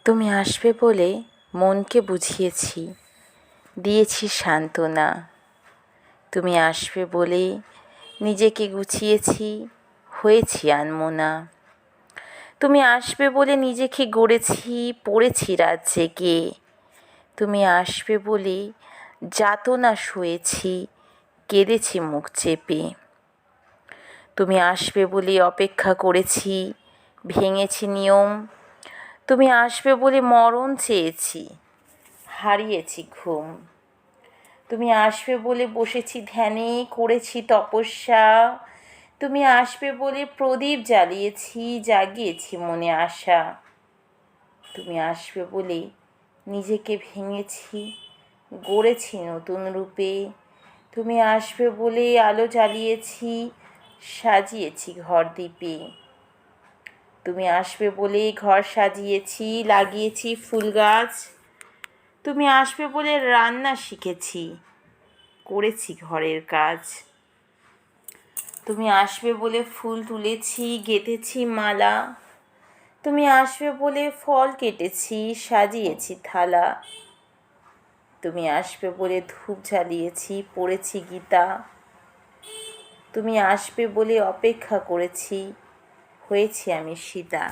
তুমি আসবে বলে মনকে বুঝিয়েছি, দিয়েছি সান্ত্বনা। তুমি আসবে বলে নিজেকে গুছিয়েছি, হয়েছি আনমনা। তুমি আসবে বলে নিজেকে গড়েছি, পড়েছি রাত জেগে। তুমি আসবে বলে যাতনা সয়েছি, কেঁদেছি মুখ চেপে। তুমি আসবে বলে অপেক্ষা করেছি, ভেঙেছি নিয়ম। তুমি আসবে বলে মরণ চেয়েছি, হারিয়েছি ঘুম। তুমি আসবে বলে বসেছি ধ্যানে, করেছি তপস্যা। তুমি আসবে বলে প্রদীপ জ্বালিয়েছি, জাগিয়েছি মনে আশা। তুমি আসবে বলে নিজেকে ভেঙেছি, গড়েছি নতুন রূপে। তুমি আসবে বলে আলো জ্বালিয়েছি, সাজিয়েছি ঘর দ্বীপে। তুমি আসবে বলে ঘর সাজিয়েছি, লাগিয়েছি ফুল গাছ। তুমি আসবে বলে রান্না শিখেছি, করেছি ঘরের কাজ। তুমি আসবে বলে ফুল তুলেছি, গেঁথেছি মালা। তুমি আসবে বলে ফল কেটেছি, সাজিয়েছি থালা। তুমি আসবে বলে ধূপ জ্বালিয়েছি, পড়েছি গীতা। তুমি আসবে বলে অপেক্ষা করেছি, হয়েছি আমি সীতা।